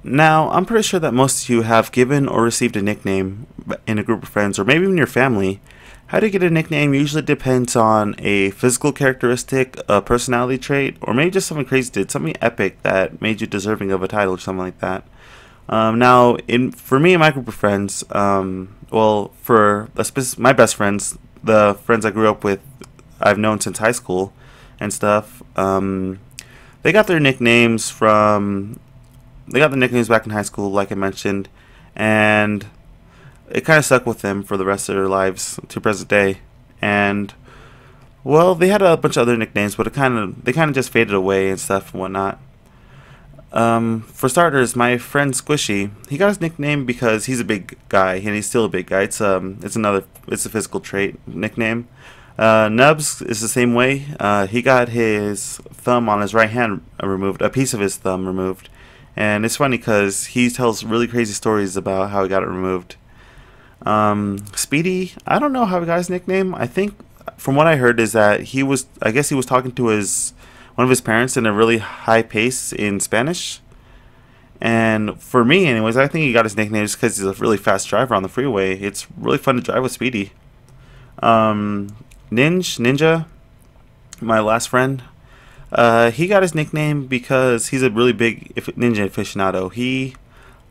Now, I'm pretty sure that most of you have given or received a nickname in a group of friends, or maybe even your family. How to get a nickname usually depends on a physical characteristic, a personality trait, or maybe just something crazy did, something epic that made you deserving of a title or something like that. Now, in for me and my group of friends, well, for my best friends, the friends I grew up with, I've known since high school and stuff. They got their nicknames from they got the nicknames back in high school, like I mentioned, and it kind of stuck with them for the rest of their lives to present day. And well, they had a bunch of other nicknames, but they kind of just faded away and stuff and whatnot. For starters, my friend Squishy, he got his nickname because he's a big guy, and he's still a big guy. It's a physical trait nickname. Nubs is the same way. He got his thumb on his right hand removed, a piece of his thumb removed, and it's funny because he tells really crazy stories about how he got it removed. Speedy, I don't know how he got his nickname. I think from what I heard is that I guess he was talking to his one of his parents in a really high pace in Spanish. And for me, anyways, I think he got his nickname just because he's a really fast driver on the freeway. It's really fun to drive with Speedy. Ninja, my last friend, he got his nickname because he's a really big ninja aficionado. He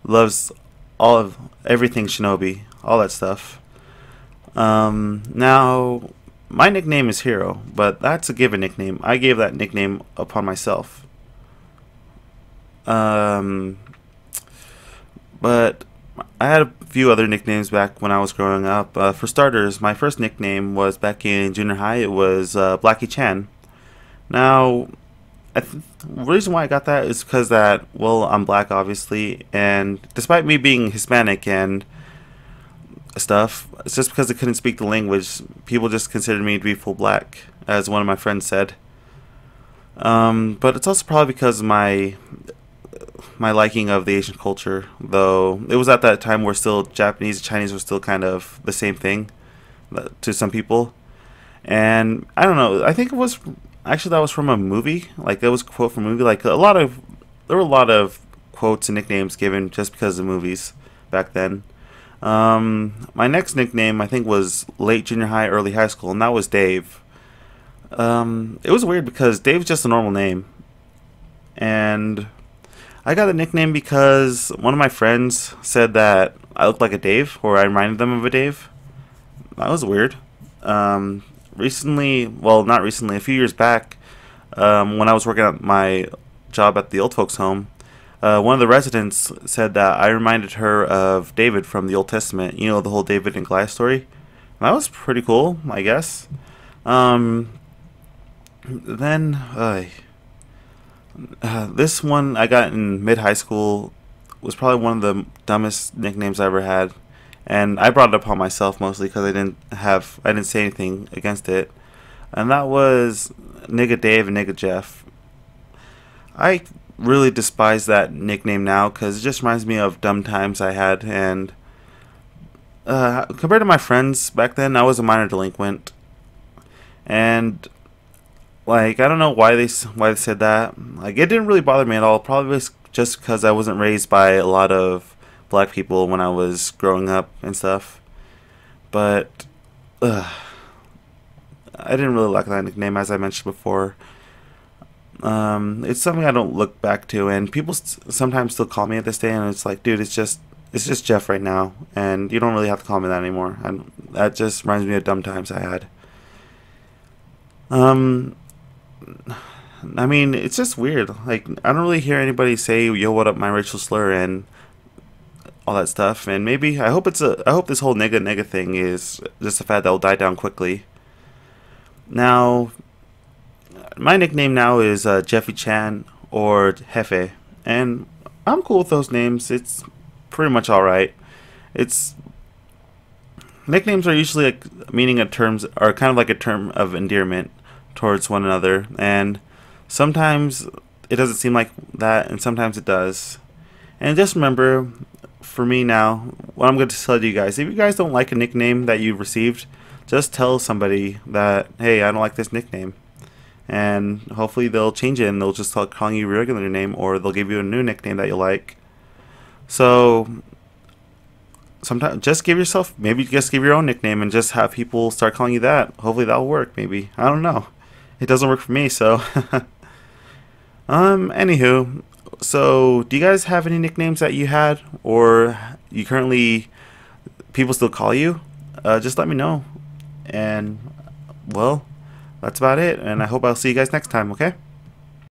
loves all of everything Shinobi, all that stuff. Now, my nickname is Hero, but that's a given nickname. I gave that nickname upon myself. But I had a few other nicknames back when I was growing up. For starters, my first nickname was back in junior high. It was Blackie Chan. Now, the reason why I got that is because that, well, I'm black, obviously, and despite me being Hispanic and stuff, it's just because I couldn't speak the language. People just considered me to be full black, as one of my friends said. But it's also probably because of my liking of the Asian culture, though it was at that time where still Japanese and Chinese were still kind of the same thing to some people. And I don't know, I think it was actually that was from a movie, like that was a quote from a movie. Like there were a lot of quotes and nicknames given just because of movies back then. My next nickname I think was late junior high, early high school, and that was Dave. It was weird because Dave's just a normal name, and I got the nickname because one of my friends said that I looked like a Dave, or I reminded them of a Dave. That was weird. Recently, well, not recently, a few years back, when I was working at my job at the old folks' home, one of the residents said that I reminded her of David from the Old Testament. You know, the whole David and Goliath story. That was pretty cool, I guess. Then, this one I got in mid high school was probably one of the dumbest nicknames I ever had, and I brought it upon myself mostly because I didn't say anything against it, and that was Nigga Dave and Nigga Jeff. I really despise that nickname now because it just reminds me of dumb times I had, and compared to my friends back then, I was a minor delinquent, and like I don't know why they said that. Like it didn't really bother me at all. Probably just because I wasn't raised by a lot of black people when I was growing up and stuff. But I didn't really like that nickname, as I mentioned before. It's something I don't look back to, and people sometimes still call me at this day, and it's like, dude, it's just Jeff right now, and you don't really have to call me that anymore. And that just reminds me of dumb times I had. I mean, it's just weird. Like, I don't really hear anybody say, "Yo, what up, my racial slur," and all that stuff. And maybe I hope this whole nigga thing is just a fad that will die down quickly. Now, my nickname now is Jeffy Chan or Jefe, and I'm cool with those names. It's pretty much all right. It's Nicknames are usually like meaning a terms are kind of like a term of endearment towards one another, and sometimes it doesn't seem like that, and sometimes it does. And just remember, for me now, what I'm going to tell you guys: if you guys don't like a nickname that you've received, just tell somebody that, hey, I don't like this nickname, and hopefully they'll change it and they'll just start calling you your regular name, or they'll give you a new nickname that you like. So sometimes just give yourself, maybe just give your own nickname and just have people start calling you that. Hopefully that'll work. Maybe, I don't know. It doesn't work for me, so. Anywho, so do you guys have any nicknames that you had, or you currently people still call you? Just let me know. And well, that's about it. And I hope I'll see you guys next time. Okay.